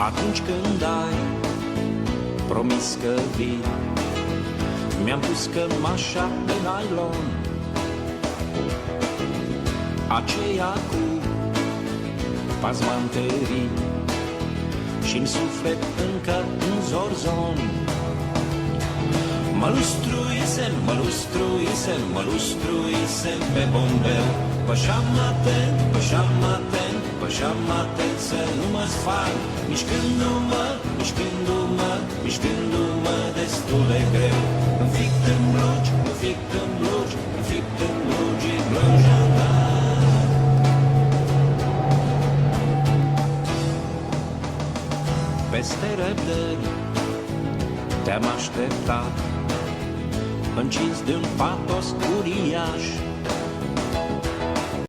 Atunci când ai promis că vii, mi-am pus cămașa de nylon, aceea cu pazmanterii, și-n suflet încă în zorzon. Mă lustruisem pe bombeu. Pășeam atent, pășeam atent să nu mă sfar, mișcându-mă destul de greu. Înfipt în blugi, blăjandar. Peste răbdări te-am așteptat, încins de un patos uriaș,